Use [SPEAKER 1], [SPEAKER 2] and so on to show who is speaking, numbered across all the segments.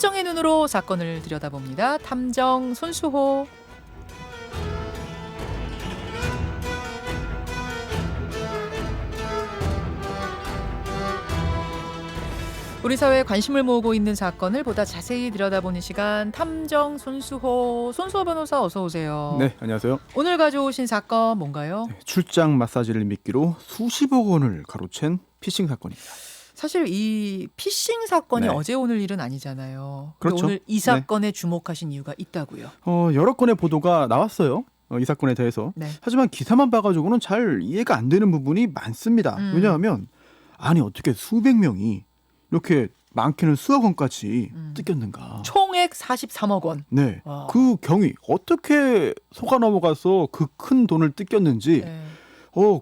[SPEAKER 1] 탐정의 눈으로 사건을 들여다봅니다. 탐정 손수호. 우리 사회에 관심을 모으고 있는 사건을 보다 자세히 들여다보는 시간, 탐정 손수호. 손수호 변호사 어서 오세요.
[SPEAKER 2] 네, 안녕하세요.
[SPEAKER 1] 오늘 가져오신 사건 뭔가요?
[SPEAKER 2] 출장 마사지를 미끼로 수십억 원을 가로챈 피싱 사건입니다.
[SPEAKER 1] 사실 이 피싱 사건이
[SPEAKER 2] 네.
[SPEAKER 1] 어제 오늘 일은 아니잖아요.
[SPEAKER 2] 그렇죠.
[SPEAKER 1] 오늘 이 사건에 주목하신 이유가 있다고요.
[SPEAKER 2] 여러 건의 보도가 나왔어요. 이 사건에 대해서.
[SPEAKER 1] 네.
[SPEAKER 2] 하지만 기사만 봐가지고는 잘 이해가 안 되는 부분이 많습니다. 왜냐하면 아니 어떻게 수백 명이 이렇게 많게는 수억 원까지 뜯겼는가.
[SPEAKER 1] 총액 43억 원.
[SPEAKER 2] 네,
[SPEAKER 1] 와.
[SPEAKER 2] 그 경위 어떻게 속아 넘어가서 그 큰 돈을 뜯겼는지
[SPEAKER 1] 네.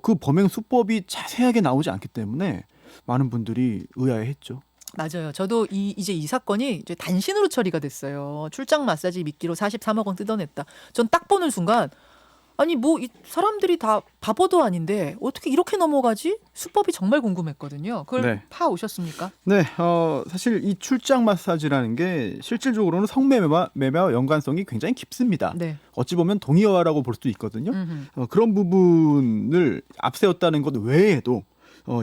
[SPEAKER 2] 그 범행 수법이 자세하게 나오지 않기 때문에 많은 분들이 의아해했죠.
[SPEAKER 1] 맞아요. 저도 이제 이 사건이 이제 단신으로 처리가 됐어요. 출장 마사지 미끼로 43억 원 뜯어냈다. 전 딱 보는 순간 아니 뭐 이 사람들이 다 바보도 아닌데 어떻게 이렇게 넘어가지? 수법이 정말 궁금했거든요. 그걸
[SPEAKER 2] 네.
[SPEAKER 1] 파 오셨습니까?
[SPEAKER 2] 네, 사실 이 출장 마사지라는 게 실질적으로는 성매매와 연관성이 굉장히 깊습니다.
[SPEAKER 1] 네.
[SPEAKER 2] 어찌 보면 동의어라고 볼 수도 있거든요.
[SPEAKER 1] 음흠.
[SPEAKER 2] 그런 부분을 앞세웠다는 것 외에도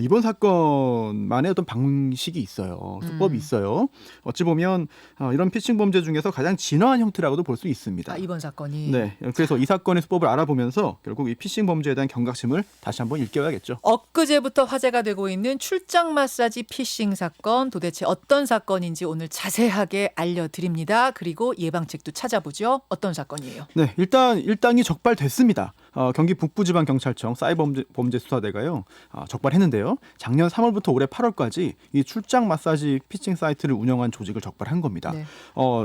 [SPEAKER 2] 이번 사건만의 어떤 방식이 있어요. 수법이 있어요. 어찌 보면 이런 피싱 범죄 중에서 가장 진화한 형태라고도 볼 수 있습니다.
[SPEAKER 1] 아, 이번 사건이.
[SPEAKER 2] 네, 그래서 이 사건의 수법을 알아보면서 결국 이 피싱 범죄에 대한 경각심을 다시 한번 일깨워야겠죠.
[SPEAKER 1] 엊그제부터 화제가 되고 있는 출장 마사지 피싱 사건, 도대체 어떤 사건인지 오늘 자세하게 알려드립니다. 그리고 예방책도 찾아보죠. 어떤 사건이에요?
[SPEAKER 2] 네, 일단 일당이 적발됐습니다. 경기 북부지방경찰청 사이버범죄수사대가요 적발했는데요. 작년 3월부터 올해 8월까지 이 출장 마사지 피싱 사이트를 운영한 조직을 적발한 겁니다.
[SPEAKER 1] 네.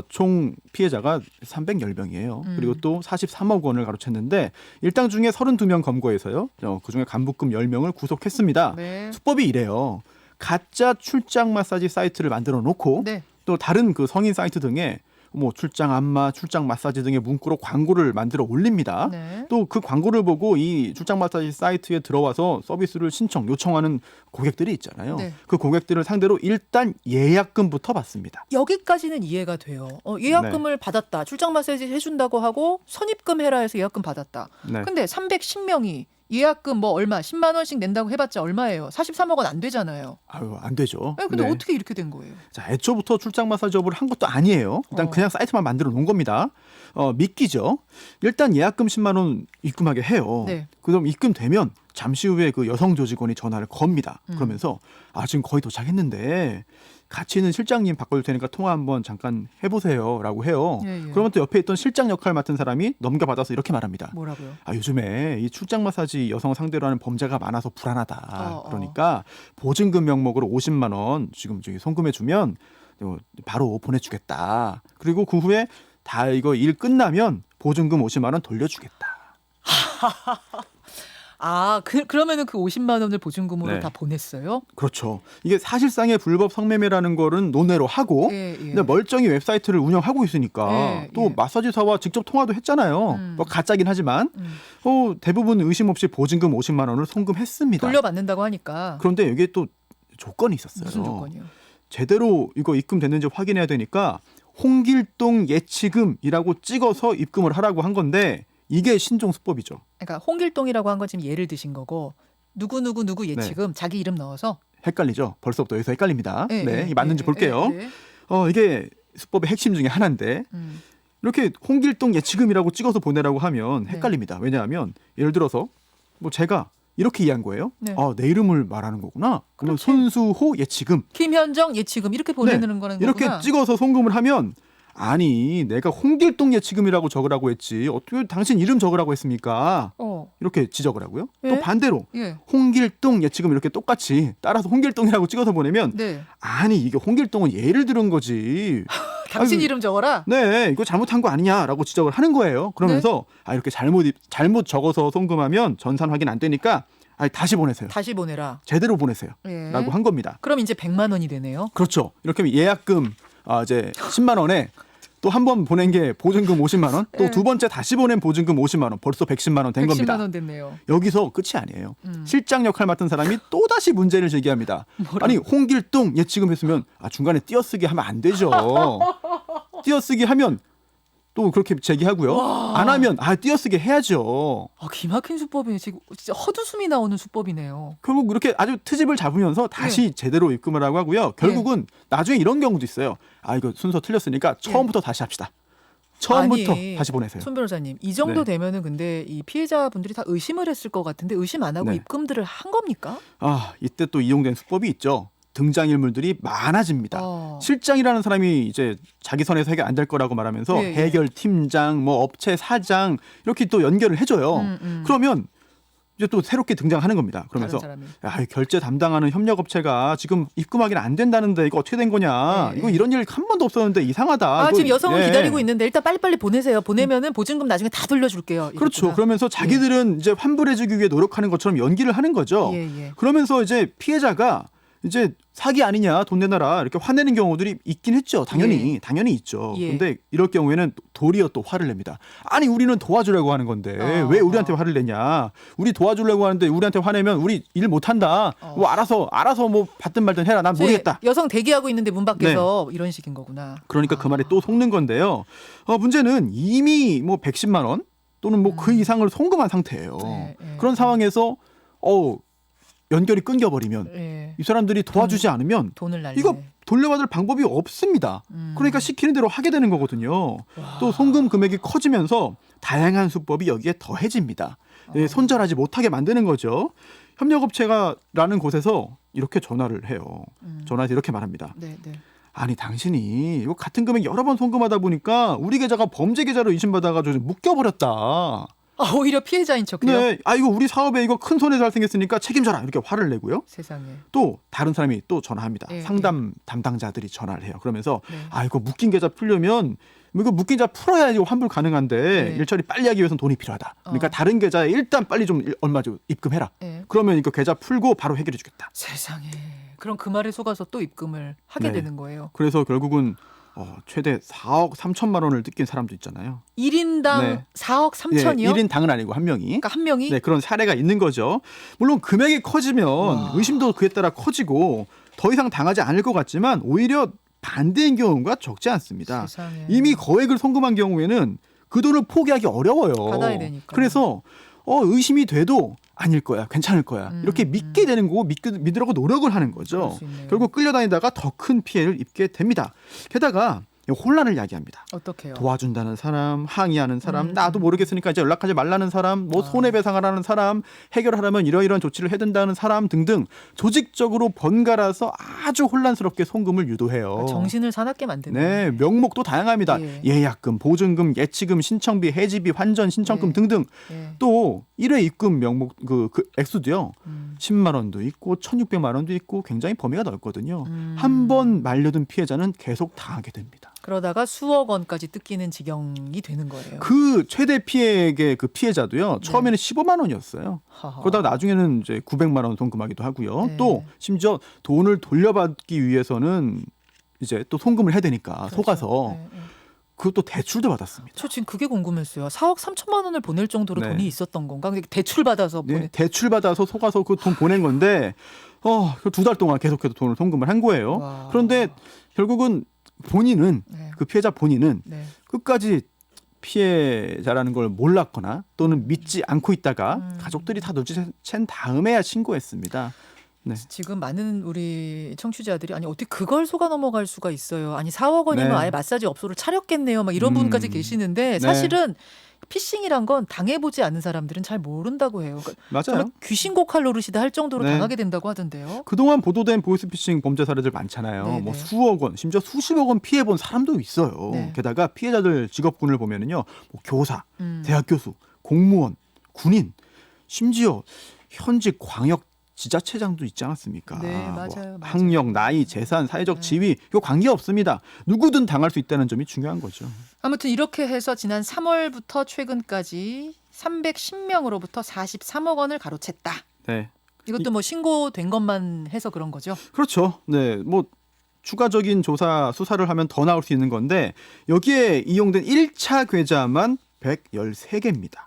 [SPEAKER 2] 총 피해자가 310명이에요. 그리고 또 43억 원을 가로챘는데 일당 중에 32명 검거해서요. 그중에 간부급 10명을 구속했습니다.
[SPEAKER 1] 네.
[SPEAKER 2] 수법이 이래요. 가짜 출장 마사지 사이트를 만들어 놓고
[SPEAKER 1] 네.
[SPEAKER 2] 또 다른 그 성인 사이트 등에 뭐 출장 안마, 출장 마사지 등의 문구로 광고를 만들어 올립니다.
[SPEAKER 1] 네.
[SPEAKER 2] 또 그 광고를 보고 이 출장 마사지 사이트에 들어와서 서비스를 요청하는 고객들이 있잖아요.
[SPEAKER 1] 네.
[SPEAKER 2] 그 고객들을 상대로 일단 예약금부터 받습니다.
[SPEAKER 1] 여기까지는 이해가 돼요. 예약금을 받았다. 출장 마사지 해준다고 하고 선입금 해라 해서 예약금 받았다.
[SPEAKER 2] 네.
[SPEAKER 1] 근데 310명이 예약금 뭐 얼마 10만 원씩 낸다고 해봤자 얼마예요? 43억 원 안 되잖아요.
[SPEAKER 2] 아유, 안 되죠.
[SPEAKER 1] 근데
[SPEAKER 2] 네.
[SPEAKER 1] 어떻게 이렇게 된 거예요?
[SPEAKER 2] 자, 애초부터 출장 마사지업을 한 것도 아니에요. 일단 그냥 사이트만 만들어 놓은 겁니다. 미끼죠. 일단 예약금 10만 원 입금하게 해요.
[SPEAKER 1] 네.
[SPEAKER 2] 그럼 입금되면 잠시 후에 그 여성 조직원이 전화를 겁니다. 그러면서 지금 거의 도착했는데 같이 있는 실장님 바꿔줄 테니까 통화 한번 잠깐 해보세요라고 해요.
[SPEAKER 1] 예, 예.
[SPEAKER 2] 그러면 또 옆에 있던 실장 역할 맡은 사람이 넘겨받아서 이렇게 말합니다.
[SPEAKER 1] 뭐라고요?
[SPEAKER 2] 요즘에 이 출장 마사지 여성 상대로 하는 범죄가 많아서 불안하다.
[SPEAKER 1] 어.
[SPEAKER 2] 그러니까 보증금 명목으로 50만 원 지금 저기 송금해주면 바로 보내주겠다. 그리고 그 후에 다 이거 일 끝나면 보증금 50만 원 돌려주겠다.
[SPEAKER 1] 그러면은 그 50만 원을 보증금으로
[SPEAKER 2] 네.
[SPEAKER 1] 다 보냈어요?
[SPEAKER 2] 그렇죠. 이게 사실상의 불법 성매매라는 거는 논외로 하고
[SPEAKER 1] 예, 예.
[SPEAKER 2] 근데 멀쩡히 웹사이트를 운영하고 있으니까
[SPEAKER 1] 예,
[SPEAKER 2] 또
[SPEAKER 1] 예.
[SPEAKER 2] 마사지사와 직접 통화도 했잖아요. 뭐 가짜긴 하지만 대부분 의심 없이 보증금 50만 원을 송금했습니다.
[SPEAKER 1] 돌려받는다고 하니까.
[SPEAKER 2] 그런데 여기에 또 조건이 있었어요.
[SPEAKER 1] 무슨 조건이요?
[SPEAKER 2] 제대로 이거 입금됐는지 확인해야 되니까 홍길동 예치금이라고 찍어서 입금을 하라고 한 건데 이게 신종 수법이죠.
[SPEAKER 1] 그러니까 홍길동이라고 한 건 지금 예를 드신 거고 누구 예치금 자기 이름 넣어서
[SPEAKER 2] 헷갈리죠. 벌써부터 여기서 헷갈립니다.
[SPEAKER 1] 예,
[SPEAKER 2] 네,
[SPEAKER 1] 예,
[SPEAKER 2] 이게 맞는지
[SPEAKER 1] 예,
[SPEAKER 2] 볼게요.
[SPEAKER 1] 예, 예.
[SPEAKER 2] 이게 수법의 핵심 중에 하나인데 이렇게 홍길동 예치금이라고 찍어서 보내라고 하면 헷갈립니다. 왜냐하면 예를 들어서 뭐 제가 이렇게 이해한 거예요.
[SPEAKER 1] 네.
[SPEAKER 2] 내 이름을 말하는 거구나. 그러면
[SPEAKER 1] 그렇지.
[SPEAKER 2] 손수호 예치금.
[SPEAKER 1] 김현정 예치금 이렇게 보내는 거는
[SPEAKER 2] 이렇게
[SPEAKER 1] 거구나.
[SPEAKER 2] 찍어서 송금을 하면 아니 내가 홍길동 예치금이라고 적으라고 했지 어떻게 당신 이름 적으라고 했습니까? 이렇게 지적을 하고요.
[SPEAKER 1] 예?
[SPEAKER 2] 또 반대로
[SPEAKER 1] 예.
[SPEAKER 2] 홍길동 예치금 이렇게 똑같이 따라서 홍길동이라고 찍어서 보내면
[SPEAKER 1] 네.
[SPEAKER 2] 아니 이게 홍길동은 예를 들은 거지.
[SPEAKER 1] 당신
[SPEAKER 2] 아유,
[SPEAKER 1] 이름 적어라.
[SPEAKER 2] 네, 이거 잘못한 거 아니냐라고 지적을 하는 거예요. 그러면서 이렇게 잘못 적어서 송금하면 전산 확인 안 되니까 다시 보내세요.
[SPEAKER 1] 다시 보내라.
[SPEAKER 2] 제대로 보내세요.
[SPEAKER 1] 예.
[SPEAKER 2] 라고 한 겁니다.
[SPEAKER 1] 그럼 이제 100만 원이 되네요.
[SPEAKER 2] 그렇죠. 이렇게 하면 예약금 이제 10만 원에 또 한 번 보낸 게 보증금 50만 원, 또 두 번째 다시 보낸 보증금 50만 원, 벌써 110만 원 된
[SPEAKER 1] 110만
[SPEAKER 2] 겁니다.
[SPEAKER 1] 원 됐네요.
[SPEAKER 2] 여기서 끝이 아니에요. 실장 역할 맡은 사람이 또 다시 문제를 제기합니다. 아니 홍길동 예치금 했으면 중간에 띄어쓰기 하면 안 되죠. 띄어쓰기 하면 또 그렇게 제기하고요.
[SPEAKER 1] 와.
[SPEAKER 2] 안 하면 띄어쓰기 해야죠.
[SPEAKER 1] 기막힌 수법이네. 지금 진짜 헛웃음이 나오는 수법이네요.
[SPEAKER 2] 결국 이렇게 아주 트집을 잡으면서 다시 제대로 입금을 하고 하고요. 결국은 나중에 이런 경우도 있어요. 이거 순서 틀렸으니까 처음부터 다시 합시다. 처음부터
[SPEAKER 1] 아니,
[SPEAKER 2] 다시 보내세요.
[SPEAKER 1] 손 변호사님, 이 정도
[SPEAKER 2] 네.
[SPEAKER 1] 되면은 근데 이 피해자분들이 다 의심을 했을 것 같은데 의심 안 하고
[SPEAKER 2] 네.
[SPEAKER 1] 입금들을 한 겁니까?
[SPEAKER 2] 이때 또 이용된 수법이 있죠. 등장인물들이 많아집니다.
[SPEAKER 1] 어.
[SPEAKER 2] 실장이라는 사람이 이제 자기 선에서 해결 안 될 거라고 말하면서
[SPEAKER 1] 예, 예.
[SPEAKER 2] 해결 팀장, 뭐 업체 사장 이렇게 또 연결을 해줘요. 그러면 이제 또 새롭게 등장하는 겁니다. 그러면서
[SPEAKER 1] 다른 사람이.
[SPEAKER 2] 결제 담당하는 협력업체가 지금 입금하기는 안 된다는데 이거 어떻게 된 거냐?
[SPEAKER 1] 네,
[SPEAKER 2] 이거 이런 일 한 번도 없었는데 이상하다. 이거,
[SPEAKER 1] 지금 여성은
[SPEAKER 2] 예.
[SPEAKER 1] 기다리고 있는데 일단 빨리빨리 보내세요. 보내면은 보증금 나중에 다 돌려줄게요.
[SPEAKER 2] 그렇죠.
[SPEAKER 1] 이랬구나.
[SPEAKER 2] 그러면서 자기들은 이제 환불해주기 위해 노력하는 것처럼 연기를 하는 거죠.
[SPEAKER 1] 예.
[SPEAKER 2] 그러면서 이제 피해자가 이제 사기 아니냐, 돈 내놔라 이렇게 화내는 경우들이 있긴 했죠. 당연히 있죠.
[SPEAKER 1] 예.
[SPEAKER 2] 근데 이럴 경우에는 도리어 또 화를 냅니다. 아니 우리는 도와주려고 하는 건데 왜 우리한테 화를 내냐? 우리 도와주려고 하는데 우리한테 화내면 우리 일 못한다. 뭐 알아서 뭐 받든 말든 해라. 난 모르겠다.
[SPEAKER 1] 여성 대기하고 있는데 문 밖에서 이런 식인 거구나.
[SPEAKER 2] 그러니까 그 말에 또 속는 건데요. 문제는 이미 뭐 110만 원 또는 뭐 그 이상을 송금한 상태예요. 그런 상황에서 연결이 끊겨버리면
[SPEAKER 1] 예.
[SPEAKER 2] 이 사람들이 도와주지 않으면
[SPEAKER 1] 돈을 날리네.
[SPEAKER 2] 이거 돌려받을 방법이 없습니다. 그러니까 시키는 대로 하게 되는 거거든요. 또 송금 금액이 커지면서 다양한 수법이 여기에 더해집니다. 손절하지 못하게 만드는 거죠. 협력업체가라는 곳에서 이렇게 전화를 해요. 전화해서 이렇게 말합니다.
[SPEAKER 1] 네.
[SPEAKER 2] 아니 당신이 이거 같은 금액 여러 번 송금하다 보니까 우리 계좌가 범죄 계좌로 의심받아가지고 묶여버렸다.
[SPEAKER 1] 오히려 피해자인 척해요.
[SPEAKER 2] 네, 이거 우리 사업에 이거 큰 손해가 발생했으니까 책임져라 이렇게 화를 내고요.
[SPEAKER 1] 세상에.
[SPEAKER 2] 또 다른 사람이 또 전화합니다.
[SPEAKER 1] 예,
[SPEAKER 2] 상담 담당자들이 전화를 해요. 그러면서
[SPEAKER 1] 네.
[SPEAKER 2] 이거 묶인 계좌 풀려면 이거 묶인 계좌 풀어야지 환불 가능한데
[SPEAKER 1] 네.
[SPEAKER 2] 일처리 빨리 하기 위해서는 돈이 필요하다. 그러니까 다른 계좌에 일단 빨리 좀 얼마 좀 입금해라.
[SPEAKER 1] 네.
[SPEAKER 2] 그러면 이거 계좌 풀고 바로 해결해 주겠다.
[SPEAKER 1] 세상에. 그럼 그 말에 속아서 또 입금을 하게
[SPEAKER 2] 네.
[SPEAKER 1] 되는 거예요.
[SPEAKER 2] 그래서 결국은 최대 4억 3천만 원을 뜯긴 사람도 있잖아요.
[SPEAKER 1] 1인당
[SPEAKER 2] 네.
[SPEAKER 1] 4억 3천이요?
[SPEAKER 2] 1인당은 아니고 한 명이.
[SPEAKER 1] 그러니까 한 명이?
[SPEAKER 2] 네, 그런 사례가 있는 거죠. 물론 금액이 커지면 의심도 그에 따라 커지고 더 이상 당하지 않을 것 같지만 오히려 반대인 경우가 적지 않습니다.
[SPEAKER 1] 세상에.
[SPEAKER 2] 이미 거액을 송금한 경우에는 그 돈을 포기하기 어려워요.
[SPEAKER 1] 받아야 되니까.
[SPEAKER 2] 그래서 의심이 돼도 아닐 거야, 괜찮을 거야 이렇게 믿게 되는 거고 믿으려고 노력을 하는
[SPEAKER 1] 그럴
[SPEAKER 2] 거죠.
[SPEAKER 1] 수 있네요.
[SPEAKER 2] 결국 끌려다니다가 더 큰 피해를 입게 됩니다. 게다가 혼란을 야기합니다.
[SPEAKER 1] 어떻게요?
[SPEAKER 2] 도와준다는 사람, 항의하는 사람, 나도 모르겠으니까 이제 연락하지 말라는 사람, 뭐 손해배상을 하는 사람, 해결하려면 이러이러한 조치를 해야 된다는 사람 등등 조직적으로 번갈아서 아주 혼란스럽게 송금을 유도해요.
[SPEAKER 1] 정신을 사납게 만드는.
[SPEAKER 2] 네, 명목도 다양합니다.
[SPEAKER 1] 예.
[SPEAKER 2] 예약금, 보증금, 예치금, 신청비, 해지비, 환전, 신청금
[SPEAKER 1] 예.
[SPEAKER 2] 등등.
[SPEAKER 1] 예.
[SPEAKER 2] 또 1회 입금 명목 그 액수도요. 10만 원도 있고 1,600만 원도 있고 굉장히 범위가 넓거든요. 한 번 말려든 피해자는 계속 당하게 됩니다.
[SPEAKER 1] 그러다가 수억 원까지 뜯기는 지경이 되는 거예요.
[SPEAKER 2] 그 최대 피해액의 그 피해자도요. 처음에는 15만 원이었어요.
[SPEAKER 1] 하하.
[SPEAKER 2] 그러다가 나중에는 이제 900만 원 송금하기도 하고요.
[SPEAKER 1] 네.
[SPEAKER 2] 또 심지어 돈을 돌려받기 위해서는 이제 또 송금을 해야 되니까
[SPEAKER 1] 그렇죠.
[SPEAKER 2] 속아서
[SPEAKER 1] 네.
[SPEAKER 2] 그것도 대출도 받았습니다.
[SPEAKER 1] 저 지금 그게 궁금했어요. 4억 3천만 원을 보낼 정도로
[SPEAKER 2] 네.
[SPEAKER 1] 돈이 있었던 건가? 근데 대출 받아서
[SPEAKER 2] 네,
[SPEAKER 1] 보내.
[SPEAKER 2] 대출 받아서 속아서 그 돈 보낸 건데 2달 동안 계속해서 돈을 송금을 한 거예요.
[SPEAKER 1] 와.
[SPEAKER 2] 그런데 결국은 본인은
[SPEAKER 1] 네.
[SPEAKER 2] 그 피해자 본인은
[SPEAKER 1] 네.
[SPEAKER 2] 끝까지 피해자라는 걸 몰랐거나 또는 믿지 않고 있다가 가족들이 다 눈치챈 다음에야 신고했습니다. 네.
[SPEAKER 1] 지금 많은 우리 청취자들이 아니 어떻게 그걸 속아 넘어갈 수가 있어요. 아니 4억 원이면
[SPEAKER 2] 네.
[SPEAKER 1] 아예 마사지 업소를 차렸겠네요. 막 이런 분까지 계시는데 사실은 피싱이란 건 당해보지 않은 사람들은 잘 모른다고 해요. 그러니까
[SPEAKER 2] 맞아요.
[SPEAKER 1] 정말 귀신 곡할 노릇이다 할 정도로
[SPEAKER 2] 네.
[SPEAKER 1] 당하게 된다고 하던데요.
[SPEAKER 2] 그동안 보도된 보이스피싱 범죄 사례들 많잖아요.
[SPEAKER 1] 네네.
[SPEAKER 2] 뭐 수억 원, 심지어 수십억 원 피해 본 사람도 있어요.
[SPEAKER 1] 네.
[SPEAKER 2] 게다가 피해자들 직업군을 보면은요, 뭐 교사,
[SPEAKER 1] 음.
[SPEAKER 2] 대학 교수, 공무원, 군인, 심지어 현직 광역 지자체장도 있지 않았습니까?
[SPEAKER 1] 네, 맞아요. 맞아요.
[SPEAKER 2] 학력, 나이, 재산, 사회적 지위 이거 관계 없습니다. 누구든 당할 수 있다는 점이 중요한 거죠.
[SPEAKER 1] 아무튼 이렇게 해서 지난 3월부터 최근까지 310명으로부터 43억 원을 가로챘다.
[SPEAKER 2] 네,
[SPEAKER 1] 이것도 뭐 신고된 것만 해서 그런 거죠.
[SPEAKER 2] 그렇죠. 네, 뭐 추가적인 조사 수사를 하면 더 나올 수 있는 건데 여기에 이용된 1차 계좌만 113개입니다.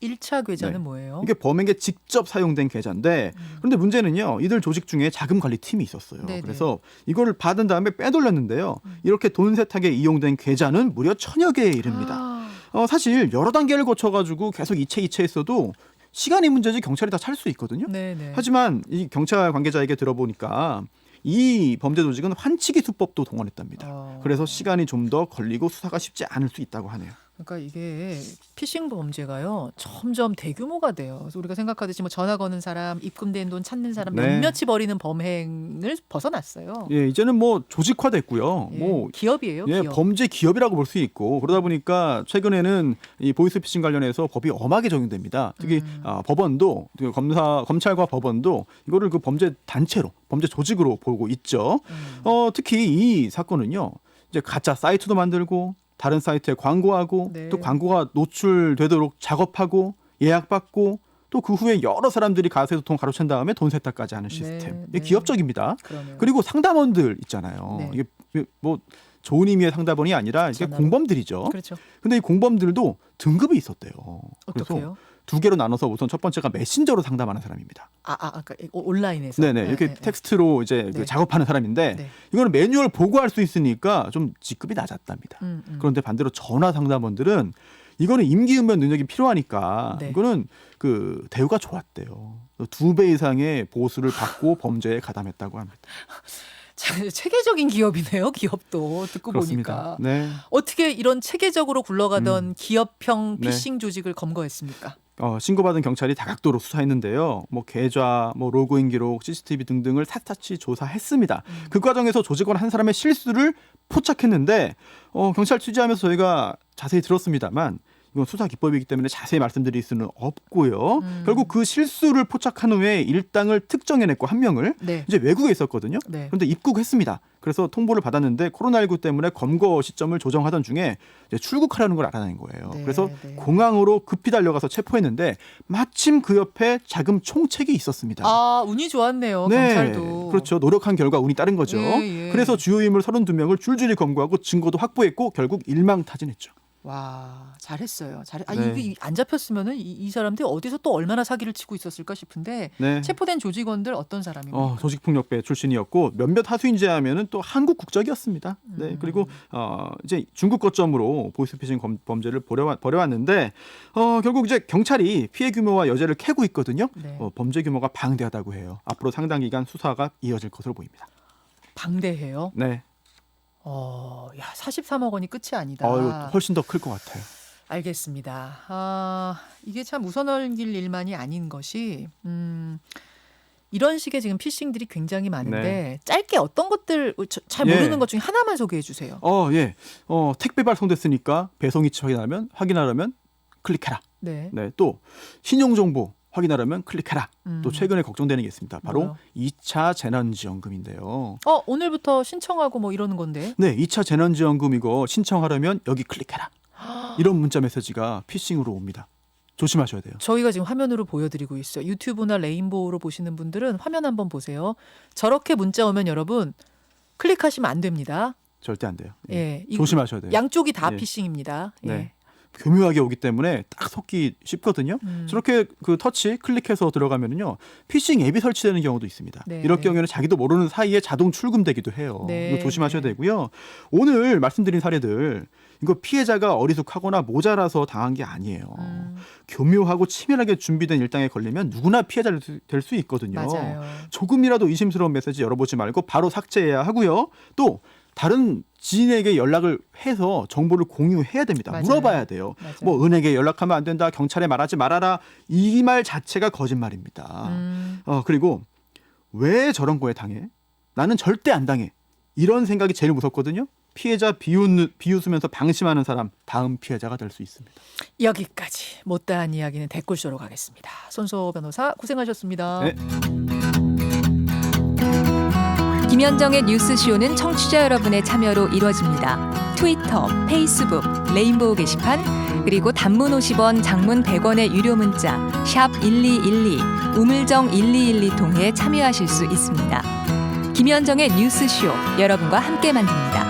[SPEAKER 1] 1차 계좌는
[SPEAKER 2] 네.
[SPEAKER 1] 뭐예요?
[SPEAKER 2] 이게 범행에 직접 사용된 계좌인데 그런데 문제는요. 이들 조직 중에 자금 관리 팀이 있었어요.
[SPEAKER 1] 네네.
[SPEAKER 2] 그래서 이거를 받은 다음에 빼돌렸는데요. 이렇게 돈 세탁에 이용된 계좌는 무려 1000여 개에 이릅니다. 사실 여러 단계를 거쳐가지고 계속 이체했어도 시간이 문제지 경찰이 다 찾을 수 있거든요.
[SPEAKER 1] 네네.
[SPEAKER 2] 하지만 이 경찰 관계자에게 들어보니까 이 범죄 조직은 환치기 수법도 동원했답니다. 그래서 시간이 좀 더 걸리고 수사가 쉽지 않을 수 있다고 하네요.
[SPEAKER 1] 그러니까 이게 피싱 범죄가요 점점 대규모가 돼요. 그래서 우리가 생각하듯이 뭐 전화 거는 사람, 입금된 돈 찾는 사람
[SPEAKER 2] 네.
[SPEAKER 1] 몇몇이 벌이는 범행을 벗어났어요.
[SPEAKER 2] 예, 이제는 뭐 조직화됐고요.
[SPEAKER 1] 예,
[SPEAKER 2] 뭐
[SPEAKER 1] 기업이에요.
[SPEAKER 2] 예,
[SPEAKER 1] 기업.
[SPEAKER 2] 범죄 기업이라고 볼 수 있고 그러다 보니까 최근에는 이 보이스피싱 관련해서 법이 엄하게 적용됩니다. 특히 법원도 검찰과 법원도 이거를 그 범죄 단체로 범죄 조직으로 보고 있죠. 특히 이 사건은요. 이제 가짜 사이트도 만들고 다른 사이트에 광고하고
[SPEAKER 1] 네.
[SPEAKER 2] 또 광고가 노출되도록 작업하고 예약받고 또 그 후에 여러 사람들이 가세소통 가로챈 다음에 돈 세탁까지 하는 시스템. 이게
[SPEAKER 1] 네.
[SPEAKER 2] 기업적입니다.
[SPEAKER 1] 그러네요.
[SPEAKER 2] 그리고 상담원들 있잖아요.
[SPEAKER 1] 네.
[SPEAKER 2] 이게 뭐 좋은 의미의 상담원이 아니라 이게
[SPEAKER 1] 전화로.
[SPEAKER 2] 공범들이죠.
[SPEAKER 1] 그렇죠.
[SPEAKER 2] 근데 이 공범들도 등급이 있었대요. 그래서
[SPEAKER 1] 어떻게요?
[SPEAKER 2] 두 개로 나눠서 우선 첫 번째가 메신저로 상담하는 사람입니다.
[SPEAKER 1] 아까 온라인에서.
[SPEAKER 2] 네네 이렇게 텍스트로 이제 그
[SPEAKER 1] 네.
[SPEAKER 2] 작업하는 사람인데
[SPEAKER 1] 네.
[SPEAKER 2] 이거는 매뉴얼 보고할 수 있으니까 좀 직급이 낮았답니다. 그런데 반대로 전화 상담원들은 이거는 임기응변 능력이 필요하니까
[SPEAKER 1] 네.
[SPEAKER 2] 이거는 그 대우가 좋았대요. 2배 이상의 보수를 받고 범죄에 가담했다고 합니다.
[SPEAKER 1] 체계적인 기업이네요. 기업도 듣고
[SPEAKER 2] 그렇습니다.
[SPEAKER 1] 보니까.
[SPEAKER 2] 네.
[SPEAKER 1] 어떻게 이런 체계적으로 굴러가던 기업형
[SPEAKER 2] 네.
[SPEAKER 1] 피싱 조직을 검거했습니까?
[SPEAKER 2] 신고받은 경찰이 다각도로 수사했는데요. 뭐 계좌, 뭐 로그인 기록, CCTV 등등을 샅샅이 조사했습니다. 그 과정에서 조직원 한 사람의 실수를 포착했는데 경찰 취재하면서 저희가 자세히 들었습니다만 이건 수사 기법이기 때문에 자세히 말씀드릴 수는 없고요. 결국 그 실수를 포착한 후에 일당을 특정해냈고 한 명을
[SPEAKER 1] 네.
[SPEAKER 2] 이제 외국에 있었거든요.
[SPEAKER 1] 네.
[SPEAKER 2] 그런데 입국했습니다. 그래서 통보를 받았는데 코로나19 때문에 검거 시점을 조정하던 중에 이제 출국하라는 걸 알아낸 거예요.
[SPEAKER 1] 네,
[SPEAKER 2] 그래서
[SPEAKER 1] 네.
[SPEAKER 2] 공항으로 급히 달려가서 체포했는데 마침 그 옆에 자금 총책이 있었습니다.
[SPEAKER 1] 아, 운이 좋았네요. 경찰도.
[SPEAKER 2] 그렇죠. 노력한 결과 운이 따른 거죠.
[SPEAKER 1] 예, 예.
[SPEAKER 2] 그래서 주요 인물 32명을 줄줄이 검거하고 증거도 확보했고 결국 일망타진했죠.
[SPEAKER 1] 와, 잘했어요.
[SPEAKER 2] 네.
[SPEAKER 1] 이게 안 잡혔으면은 이 사람들이 어디서 또 얼마나 사기를 치고 있었을까 싶은데
[SPEAKER 2] 네.
[SPEAKER 1] 체포된 조직원들 어떤 사람입니까?
[SPEAKER 2] 조직폭력배 출신이었고 몇몇 하수인재하면은 또 한국 국적이었습니다. 네. 그리고 이제 중국 거점으로 보이스피싱 범죄를 벌여왔는데 결국 이제 경찰이 피해 규모와 여죄를 캐고 있거든요.
[SPEAKER 1] 네.
[SPEAKER 2] 범죄 규모가 방대하다고 해요. 앞으로 상당 기간 수사가 이어질 것으로 보입니다.
[SPEAKER 1] 방대해요.
[SPEAKER 2] 네.
[SPEAKER 1] 43억 원이 끝이 아니다.
[SPEAKER 2] 이거 훨씬 더 클 것 같아요.
[SPEAKER 1] 알겠습니다. 이게 참 웃어넘길 일만이 아닌 것이 이런 식의 지금 피싱들이 굉장히 많은데
[SPEAKER 2] 네.
[SPEAKER 1] 짧게 어떤 것들 잘
[SPEAKER 2] 예.
[SPEAKER 1] 모르는 것 중에 하나만 소개해 주세요.
[SPEAKER 2] 예. 택배 발송됐으니까 배송 위치 확인하려면 클릭해라.
[SPEAKER 1] 네.
[SPEAKER 2] 네. 또 신용 정보 확인하려면 클릭해라. 또 최근에 걱정되는 게 있습니다. 바로
[SPEAKER 1] 뭐요?
[SPEAKER 2] 2차 재난지원금인데요.
[SPEAKER 1] 오늘부터 신청하고 뭐 이러는 건데.
[SPEAKER 2] 네, 2차 재난지원금 이거 신청하려면 여기 클릭해라. 이런 문자 메시지가 피싱으로 옵니다. 조심하셔야 돼요.
[SPEAKER 1] 저희가 지금 화면으로 보여드리고 있어요. 유튜브나 레인보우로 보시는 분들은 화면 한번 보세요. 저렇게 문자 오면 여러분 클릭하시면 안 됩니다.
[SPEAKER 2] 절대 안 돼요.
[SPEAKER 1] 예,
[SPEAKER 2] 조심하셔야 돼요.
[SPEAKER 1] 양쪽이 다
[SPEAKER 2] 예.
[SPEAKER 1] 피싱입니다. 예.
[SPEAKER 2] 네. 교묘하게 오기 때문에 딱 속기 쉽거든요. 저렇게 그 터치 클릭해서 들어가면은요 피싱 앱이 설치되는 경우도 있습니다.
[SPEAKER 1] 네,
[SPEAKER 2] 이럴
[SPEAKER 1] 네.
[SPEAKER 2] 경우에는 자기도 모르는 사이에 자동 출금되기도 해요.
[SPEAKER 1] 네,
[SPEAKER 2] 이거 조심하셔야
[SPEAKER 1] 네.
[SPEAKER 2] 되고요. 오늘 말씀드린 사례들 이거 피해자가 어리숙하거나 모자라서 당한 게 아니에요. 교묘하고 치밀하게 준비된 일당에 걸리면 누구나 피해자가 될 수 있거든요.
[SPEAKER 1] 맞아요.
[SPEAKER 2] 조금이라도 의심스러운 메시지 열어보지 말고 바로 삭제해야 하고요. 또 다른 지인에게 연락을 해서 정보를 공유해야 됩니다.
[SPEAKER 1] 맞아요.
[SPEAKER 2] 물어봐야 돼요.
[SPEAKER 1] 맞아요.
[SPEAKER 2] 뭐 은행에 연락하면 안 된다. 경찰에 말하지 말아라. 이 말 자체가 거짓말입니다. 그리고 왜 저런 거에 당해? 나는 절대 안 당해. 이런 생각이 제일 무섭거든요. 피해자 비웃으면서 방심하는 사람 다음 피해자가 될 수 있습니다.
[SPEAKER 1] 여기까지 못다한 이야기는 댓글쇼로 가겠습니다. 손소 변호사 고생하셨습니다.
[SPEAKER 2] 네.
[SPEAKER 3] 김현정의 뉴스쇼는 청취자 여러분의 참여로 이루어집니다. 트위터, 페이스북, 레인보우 게시판, 그리고 단문 50원, 장문 100원의 유료 문자 샵 1212, 우물정 1212 통해 참여하실 수 있습니다. 김현정의 뉴스쇼, 여러분과 함께 만듭니다.